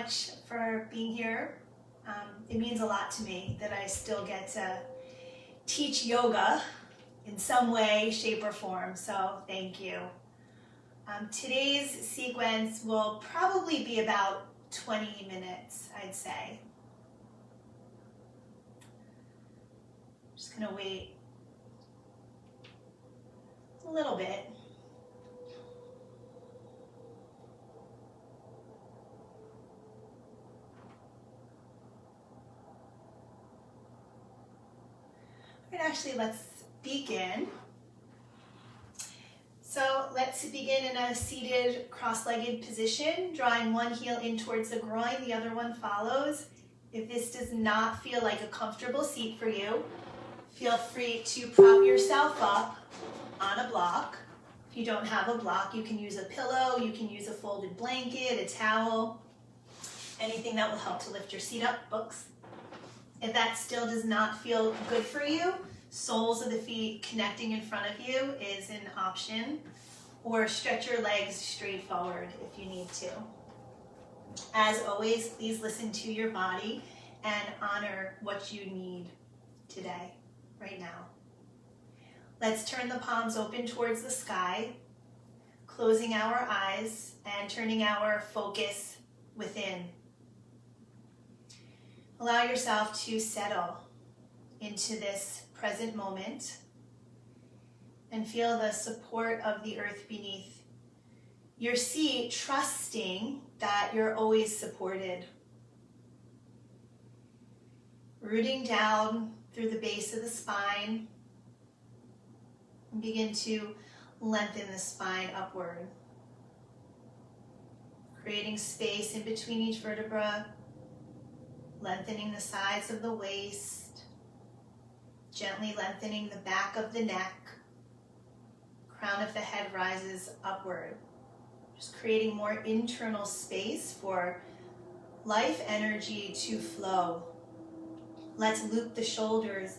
much for being here. It means a lot to me that I still get to teach yoga in some way, shape, or form, so thank you. Today's sequence will probably be about 20 minutes, I'd say. Just gonna wait a little bit. And actually, let's begin. So let's begin in a seated cross-legged position, drawing one heel in towards the groin, the other one follows. If this does not feel like a comfortable seat for you, feel free to prop yourself up on a block. If you don't have a block, you can use a pillow, you can use a folded blanket, a towel, anything that will help to lift your seat up, books. If that still does not feel good for you, soles of the feet connecting in front of you is an option, or stretch your legs straight forward if you need to. As always, please listen to your body and honor what you need today, right now. Let's turn the palms open towards the sky, closing our eyes and turning our focus within. Allow yourself to settle into this present moment and feel the support of the earth beneath your seat, trusting that you're always supported. Rooting down through the base of the spine, and begin to lengthen the spine upward, creating space in between each vertebra, lengthening the sides of the waist, gently lengthening the back of the neck, crown of the head rises upward. Just creating more internal space for life energy to flow. Let's loop the shoulders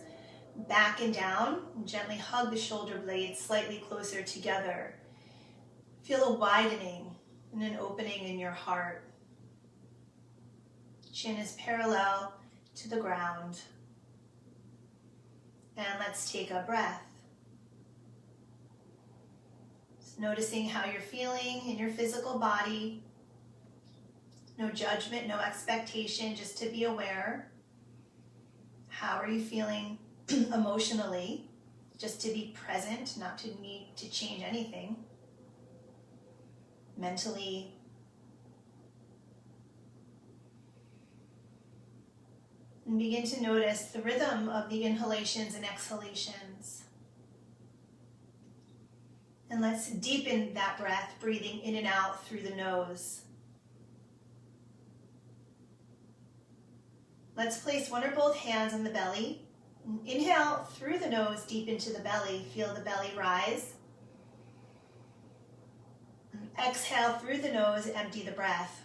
back and down, and gently hug the shoulder blades slightly closer together. Feel a widening and an opening in your heart. Chin is parallel to the ground. And let's take a breath. Just noticing how you're feeling in your physical body. No judgment, no expectation, just to be aware. How are you feeling emotionally? Just to be present, not to need to change anything. Mentally. And begin to notice the rhythm of the inhalations and exhalations. And let's deepen that breath, breathing in and out through the nose. Let's place one or both hands on the belly. Inhale through the nose, deep into the belly. Feel the belly rise. Exhale through the nose, empty the breath.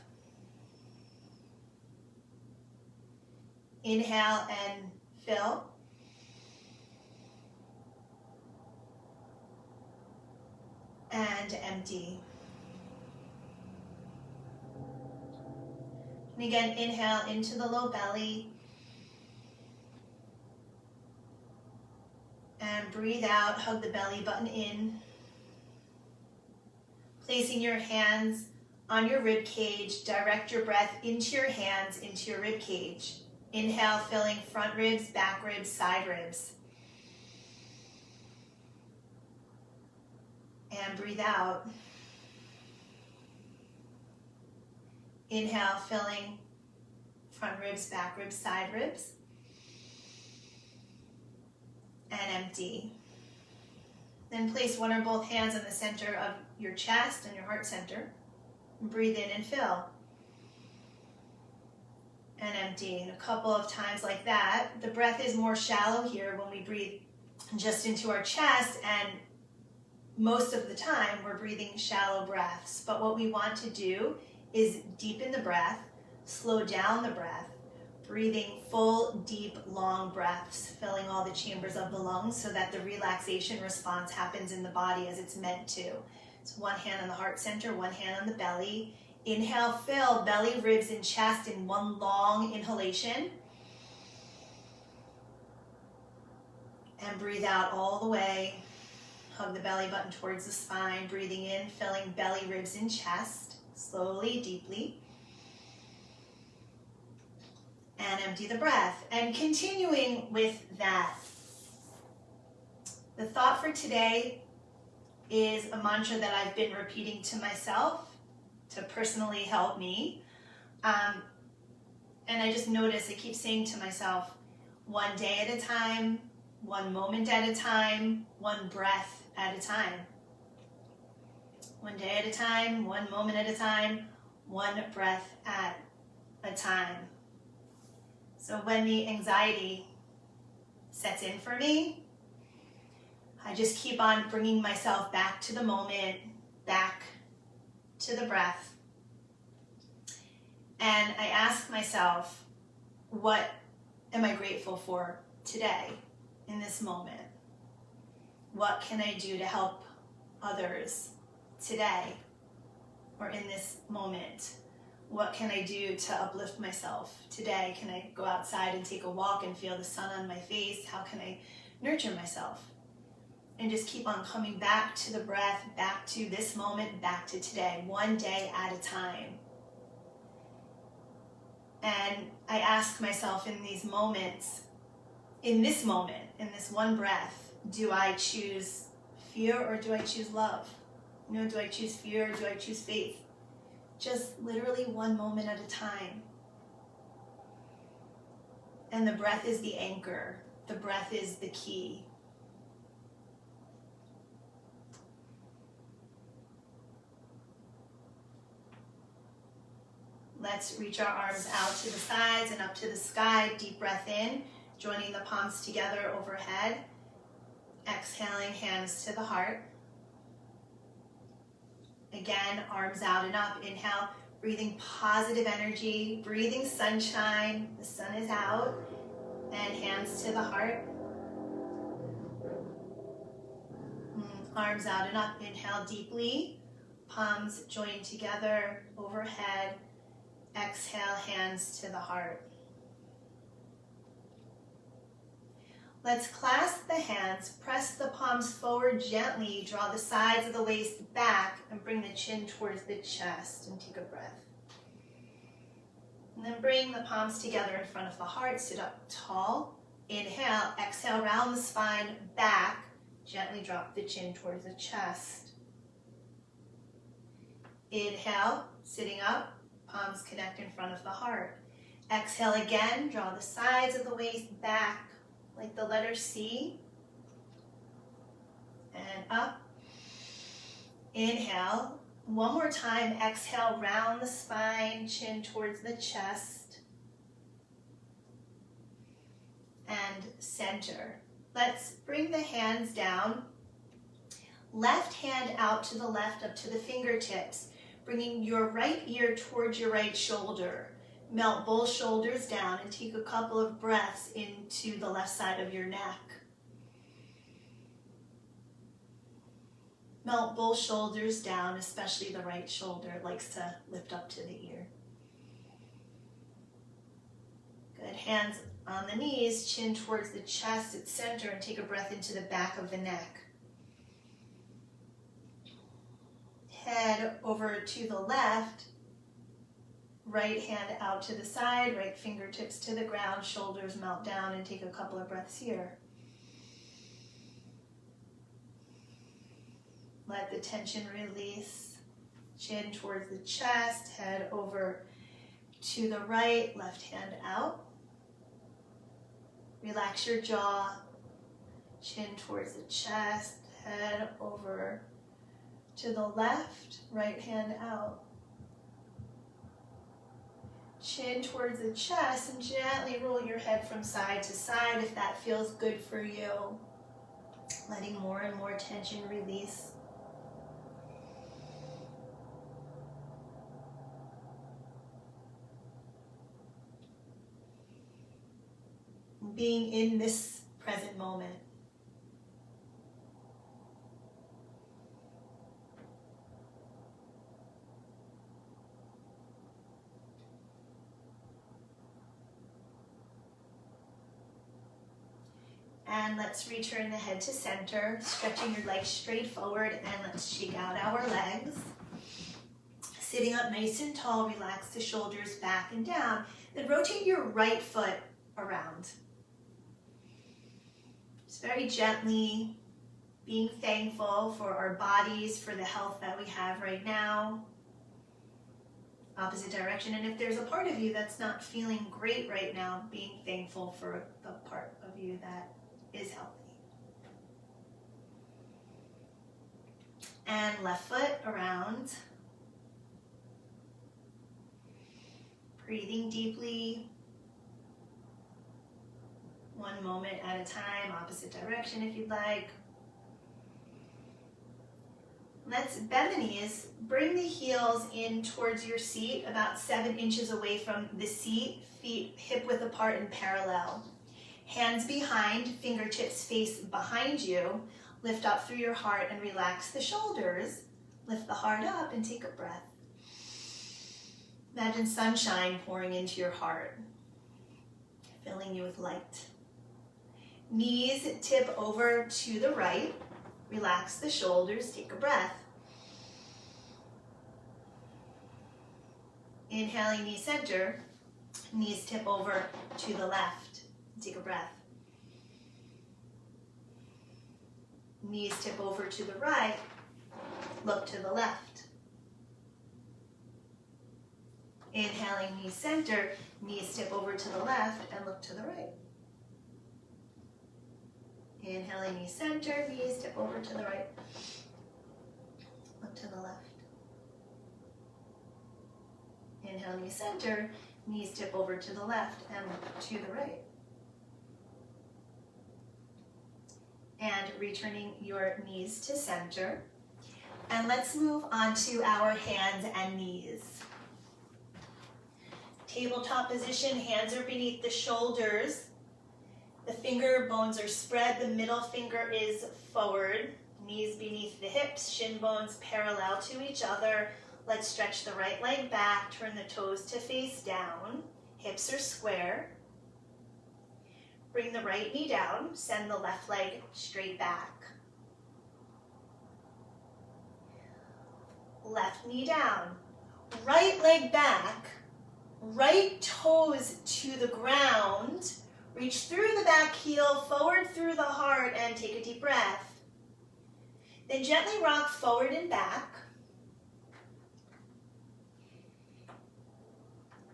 Inhale and fill. And empty. And again, inhale into the low belly. And breathe out, hug the belly button in. Placing your hands on your rib cage, direct your breath into your hands, into your rib cage. Inhale, filling front ribs, back ribs, side ribs. And breathe out. Inhale, filling front ribs, back ribs, side ribs. And empty. Then place one or both hands on the center of your chest and your heart center. And breathe in and fill. And empty. And a couple of times like that. The breath is more shallow here when we breathe just into our chest, and most of the time we're breathing shallow breaths. But what we want to do is deepen the breath, slow down the breath, breathing full, deep, long breaths, filling all the chambers of the lungs so that the relaxation response happens in the body as it's meant to. So one hand on the heart center, one hand on the belly. Inhale, fill belly, ribs, and chest in one long inhalation. And breathe out all the way. Hug the belly button towards the spine. Breathing in, filling belly, ribs, and chest. Slowly, deeply. And empty the breath. And continuing with that, the thought for today is a mantra that I've been repeating to myself to personally help me. And I just notice I keep saying to myself, one day at a time, one moment at a time, one breath at a time. One day at a time, one moment at a time, one breath at a time. So when the anxiety sets in for me, I just keep on bringing myself back to the moment, back to the breath. And I ask myself, what am I grateful for today, in this moment? What can I do to help others today or in this moment? What can I do to uplift myself today? Can I go outside and take a walk and feel the sun on my face? How can I nurture myself? And just keep on coming back to the breath, back to this moment, back to today, one day at a time. And I ask myself in these moments, in this moment, in this one breath, do I choose fear or do I choose love? Do I choose fear or do I choose faith? Just literally one moment at a time. And the breath is the anchor. The breath is the key. Let's reach our arms out to the sides and up to the sky. Deep breath in, joining the palms together overhead. Exhaling, hands to the heart. Again, arms out and up. Inhale, breathing positive energy, breathing sunshine. The sun is out. And hands to the heart. Arms out and up. Inhale deeply. Palms joined together overhead. Exhale, hands to the heart. Let's clasp the hands, press the palms forward gently, draw the sides of the waist back, and bring the chin towards the chest, and take a breath. And then bring the palms together in front of the heart, sit up tall. Inhale, exhale, round the spine back, gently drop the chin towards the chest. Inhale, sitting up, palms connect in front of the heart. Exhale again, draw the sides of the waist back like the letter C. And up. Inhale. One more time, exhale, round the spine, chin towards the chest. And center. Let's bring the hands down. Left hand out to the left, up to the fingertips. Bringing your right ear towards your right shoulder. Melt both shoulders down and take a couple of breaths into the left side of your neck. Melt both shoulders down, especially the right shoulder. It likes to lift up to the ear. Good. Hands on the knees, chin towards the chest at center, and take a breath into the back of the neck. Head over to the left, right hand out to the side, right fingertips to the ground, shoulders melt down, and take a couple of breaths here. Let the tension release. Chin towards the chest, head over to the right, left hand out. Relax your jaw, chin towards the chest, head over to the left, right hand out. Chin towards the chest and gently roll your head from side to side if that feels good for you. Letting more and more tension release. Being in this present moment. And let's return the head to center, stretching your legs straight forward, and let's shake out our legs. Sitting up nice and tall, relax the shoulders back and down. Then rotate your right foot around. Just very gently being thankful for our bodies, for the health that we have right now. Opposite direction. And if there's a part of you that's not feeling great right now, being thankful for the part of you that is healthy. And left foot around. Breathing deeply. One moment at a time, opposite direction if you'd like. Let's bend the knees. Bring the heels in towards your seat, about 7 inches away from the seat. Feet hip width apart and parallel. Hands behind, fingertips face behind you. Lift up through your heart and relax the shoulders. Lift the heart up and take a breath. Imagine sunshine pouring into your heart, filling you with light. Knees tip over to the right. Relax the shoulders, take a breath. Inhaling, knee center. Knees tip over to the left. Take a breath. Knees tip over to the right. Look to the left. Inhaling, knee center. Knees tip over to the left and look to the right. Inhaling, knee center, knees tip over to the right. Look to the left. Inhale, knee center, knees tip over to the left and look to the right. And returning your knees to center. And let's move on to our hands and knees. Tabletop position, hands are beneath the shoulders. The finger bones are spread, the middle finger is forward, knees beneath the hips, shin bones parallel to each other. Let's stretch the right leg back, turn the toes to face down, hips are square. Bring the right knee down, send the left leg straight back. Left knee down, right leg back, right toes to the ground. Reach through the back heel, forward through the heart, and take a deep breath. Then gently rock forward and back.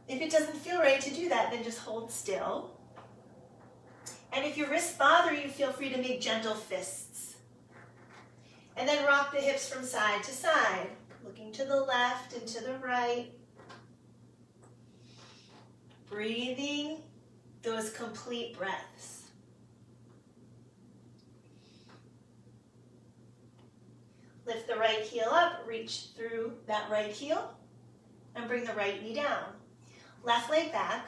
If it doesn't feel right to do that, then just hold still. And if your wrists bother you, feel free to make gentle fists. And then rock the hips from side to side, looking to the left and to the right. Breathing those complete breaths. Lift the right heel up, reach through that right heel, and bring the right knee down. Left leg back,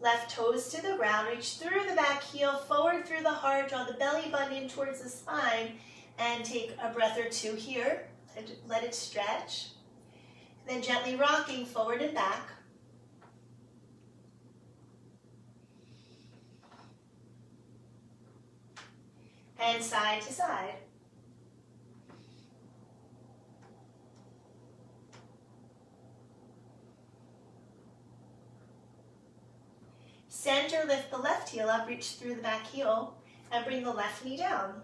left toes to the ground, reach through the back heel, forward through the heart, draw the belly button in towards the spine, and take a breath or two here. Let it stretch. Then gently rocking forward and back. And side to side. Center, lift the left heel up, reach through the back heel, and bring the left knee down.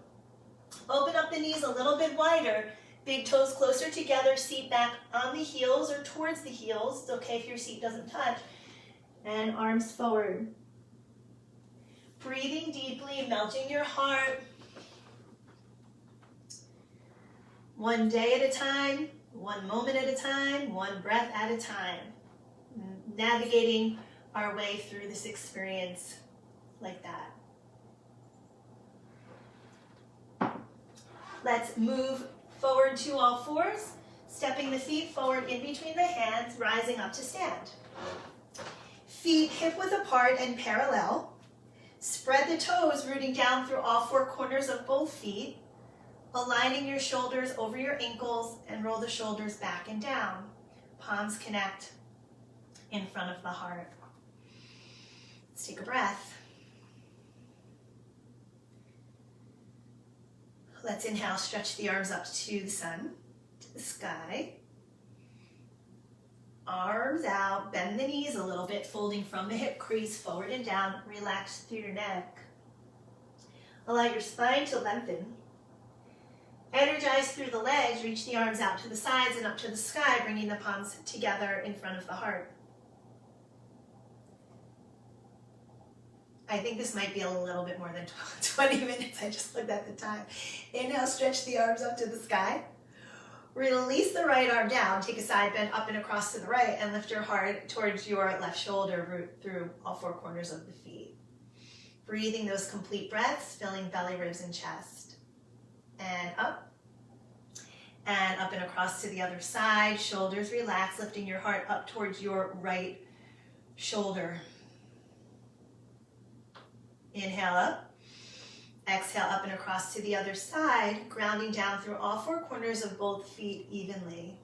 Open up the knees a little bit wider, big toes closer together, seat back on the heels or towards the heels. It's okay if your seat doesn't touch. And arms forward. Breathing deeply, melting your heart. One day at a time, one moment at a time, one breath at a time. Navigating our way through this experience like that. Let's move forward to all fours, stepping the feet forward in between the hands, rising up to stand. Feet hip width apart and parallel. Spread the toes, rooting down through all four corners of both feet. Aligning your shoulders over your ankles and roll the shoulders back and down. Palms connect in front of the heart. Let's take a breath. Let's inhale, stretch the arms up to the sun, to the sky. Arms out, bend the knees a little bit, folding from the hip crease forward and down. Relax through your neck. Allow your spine to lengthen. Energize through the legs, reach the arms out to the sides and up to the sky, bringing the palms together in front of the heart. I think this might be a little bit more than 20 minutes. I just looked at the time. Inhale, stretch the arms up to the sky. Release the right arm down. Take a side bend up and across to the right and lift your heart towards your left shoulder, root through all four corners of the feet. Breathing those complete breaths, filling belly, ribs, and chest. And up and across to the other side. Shoulders relax, lifting your heart up towards your right shoulder. Inhale up. Exhale up and across to the other side, grounding down through all four corners of both feet evenly.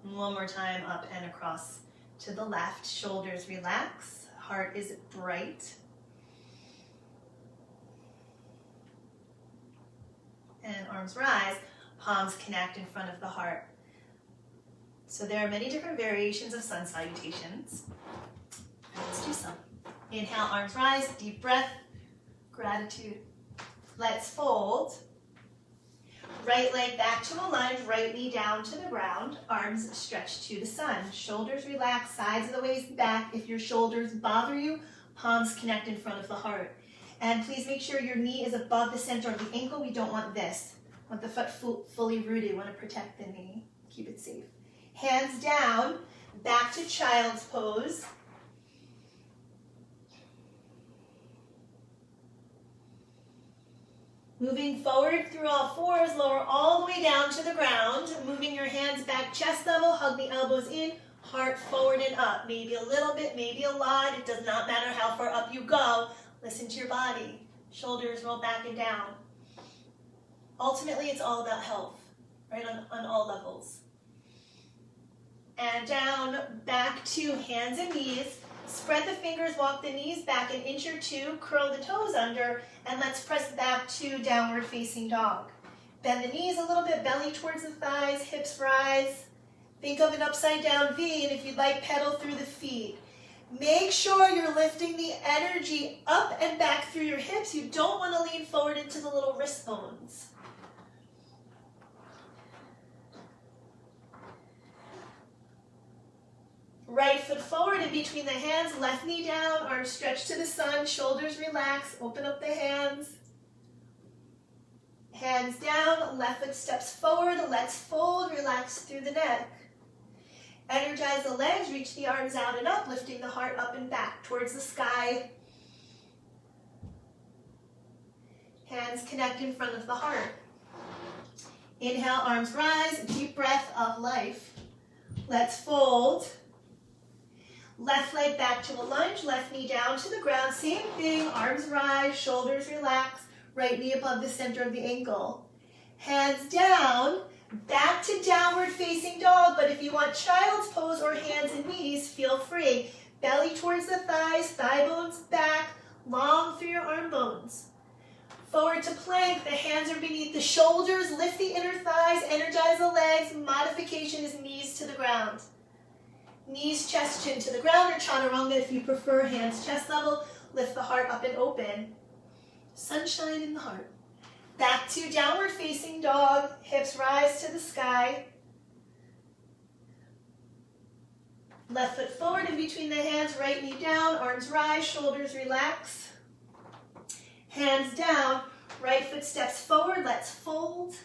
One more time, up and across to the left. Shoulders relax, heart is bright. And arms rise, palms connect in front of the heart. So there are many different variations of sun salutations. Let's do some. Inhale, arms rise, deep breath, gratitude. Let's fold. Right leg back to a lunge, right knee down to the ground, arms stretched to the sun. Shoulders relax, sides of the waist back. If your shoulders bother you, palms connect in front of the heart. And please make sure your knee is above the center of the ankle. We don't want this. We want the foot fully rooted. We want to protect the knee. Keep it safe. Hands down, back to child's pose. Moving forward through all fours, lower all the way down to the ground. Moving your hands back chest level, hug the elbows in, heart forward and up. Maybe a little bit, maybe a lot. It does not matter how far up you go. Listen to your body. Shoulders roll back and down. Ultimately, it's all about health, right, on all levels. And down, back to hands and knees. Spread the fingers, walk the knees back an inch or two, curl the toes under, and let's press back to downward facing dog. Bend the knees a little bit, belly towards the thighs, hips rise. Think of an upside down V, and if you'd like, pedal through the feet. Make sure you're lifting the energy up and back through your hips. You don't want to lean forward into the little wrist bones. Right foot forward in between the hands, left knee down, arms stretched to the sun, shoulders relax, open up the hands. Hands down, left foot steps forward, let's fold, relax through the neck. Energize the legs, reach the arms out and up, lifting the heart up and back towards the sky. Hands connect in front of the heart. Inhale, arms rise, deep breath of life. Let's fold. Left leg back to a lunge, left knee down to the ground. Same thing, arms rise, shoulders relax, right knee above the center of the ankle. Hands down, back to downward facing dog, but if you want child's pose or hands and knees, feel free. Belly towards the thighs, thigh bones back, long through your arm bones. Forward to plank, the hands are beneath the shoulders, lift the inner thighs, energize the legs. Modification is knees to the ground. Knees, chest, chin to the ground, or chaturanga if you prefer, hands chest level. Lift the heart up and open. Sunshine in the heart. Back to downward facing dog, hips rise to the sky. Left foot forward in between the hands, right knee down, arms rise, shoulders relax. Hands down, right foot steps forward, let's fold.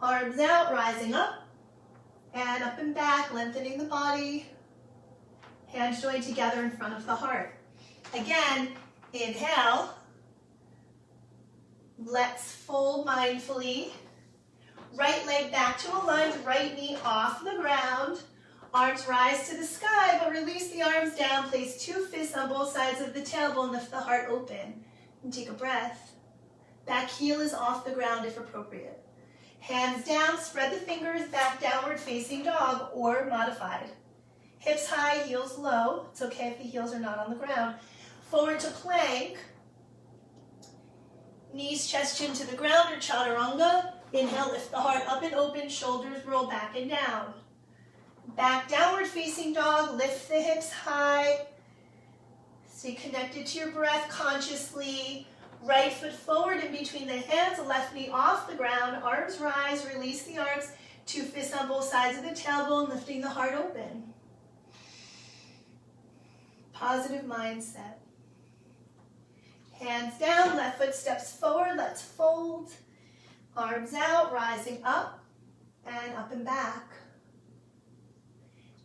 Arms out, rising up. And up and back, lengthening the body. Hands joined together in front of the heart. Again, inhale. Let's fold mindfully. Right leg back to a lunge, right knee off the ground. Arms rise to the sky, but release the arms down. Place two fists on both sides of the tailbone. Lift the heart open. And take a breath. Back heel is off the ground if appropriate. Hands down, spread the fingers, back downward facing dog or modified. Hips high, heels low. It's okay if the heels are not on the ground. Forward to plank. Knees, chest, chin to the ground or chaturanga. Inhale, lift the heart up and open, shoulders roll back and down. Back downward facing dog, lift the hips high. Stay connected to your breath consciously. Right foot forward in between the hands, left knee off the ground, arms rise, release the arms, 2 fists on both sides of the tailbone, lifting the heart open. Positive mindset. Hands down, left foot steps forward, let's fold. Arms out, rising up and back.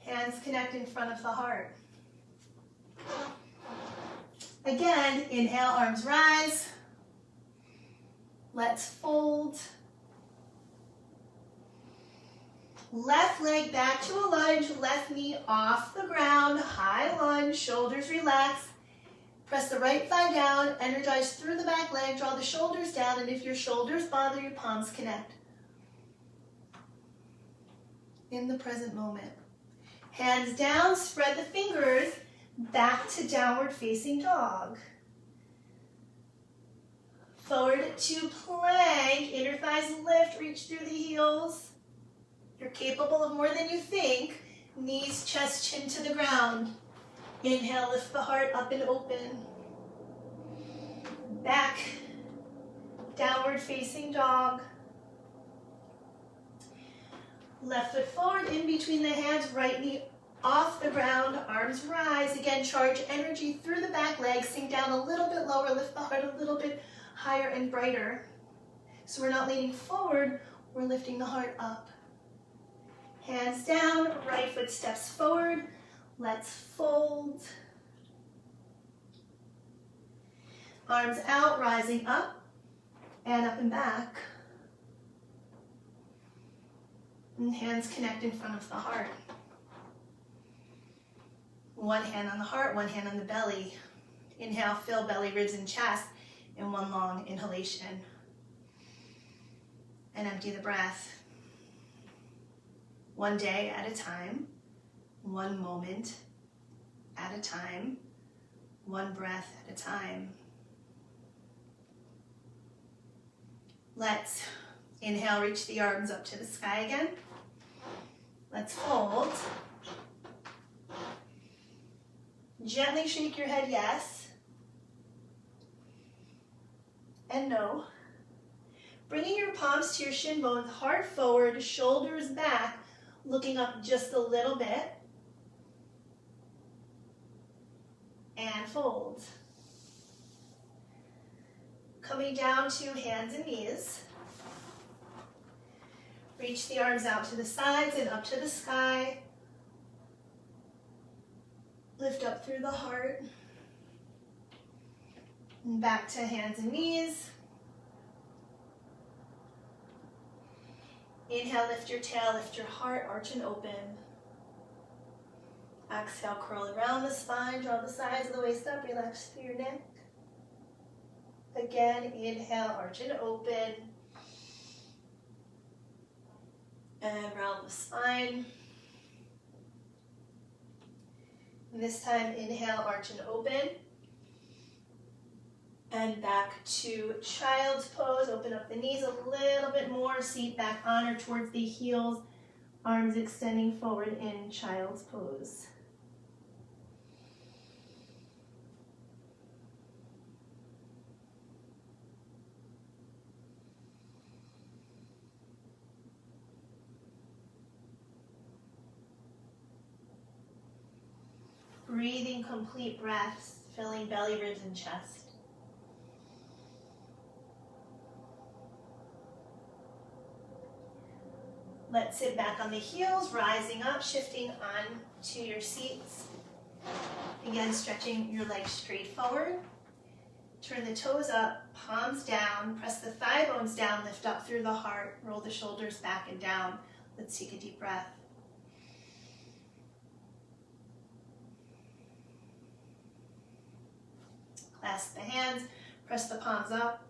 Hands connect in front of the heart. Again, inhale, arms rise. Let's fold. Left leg back to a lunge, left knee off the ground, high lunge, shoulders relax. Press the right thigh down, energize through the back leg, draw the shoulders down, and if your shoulders bother, your palms connect. In the present moment. Hands down, spread the fingers, back to downward facing dog. Forward to plank, inner thighs lift, reach through the heels. You're capable of more than you think. Knees, chest, chin to the ground. Inhale, lift the heart up and open. Back, downward facing dog. Left foot forward in between the hands, right knee off the ground, arms rise. Again, charge energy through the back leg, sink down a little bit lower, lift the heart a little bit higher and brighter. So we're not leaning forward, we're lifting the heart up. Hands down, right foot steps forward. Let's fold. Arms out, rising up and back. And hands connect in front of the heart. One hand on the heart, one hand on the belly. Inhale, fill belly, ribs, and chest in one long inhalation. And empty the breath. One day at a time, one moment at a time, one breath at a time. Let's inhale, reach the arms up to the sky again. Let's fold. Gently shake your head yes and no. Bringing your palms to your shin bones, heart forward, shoulders back, looking up just a little bit. And fold. Coming down to hands and knees. Reach the arms out to the sides and up to the sky. Lift up through the heart. And back to hands and knees. Inhale, lift your tail, lift your heart, arch and open. Exhale, curl around the spine, draw the sides of the waist up, relax through your neck. Again, inhale, arch and open. And round the spine. And this time, inhale, arch and open. And back to child's pose. Open up the knees a little bit more. Seat back on or towards the heels. Arms extending forward in child's pose. Breathing complete breaths, filling belly, ribs, and chest. Let's sit back on the heels, rising up, shifting on to your seats. Again, stretching your legs straight forward. Turn the toes up, palms down, press the thigh bones down, lift up through the heart, roll the shoulders back and down. Let's take a deep breath. Clasp the hands, press the palms up,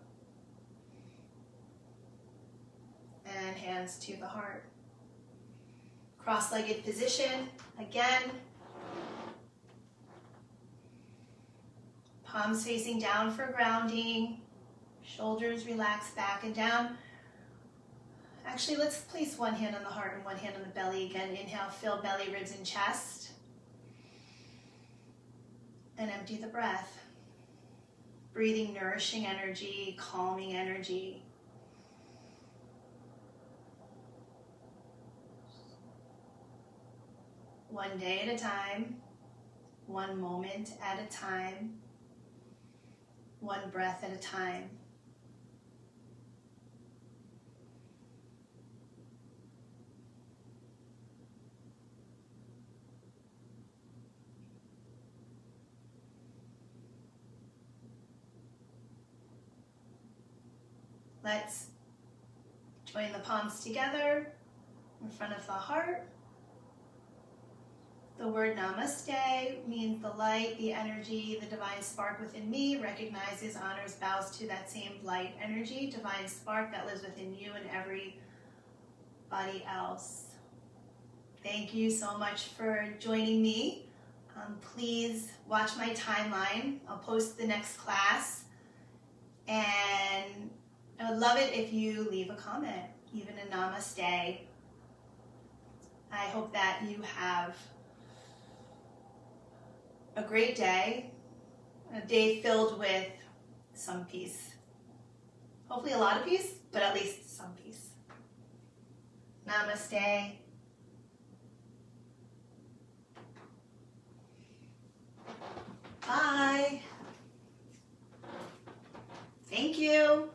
and hands to the heart. Cross-legged position, again. Palms facing down for grounding, Shoulders relax back and down. Actually, let's place one hand on the heart and one hand on the belly again. Inhale, fill belly, ribs, and chest. And empty the breath. Breathing nourishing energy, calming energy. One day at a time, one moment at a time, one breath at a time. Let's join the palms together in front of the heart. The word namaste means the light, the energy, the divine spark within me recognizes, honors, bows to that same light energy, divine spark that lives within you and everybody else. Thank you so much for joining me. Please watch my timeline. I'll post the next class. And I would love it if you leave a comment, even a namaste. I hope that you have a great day, a day filled with some peace. Hopefully a lot of peace, but at least some peace. Namaste. Bye. Thank you.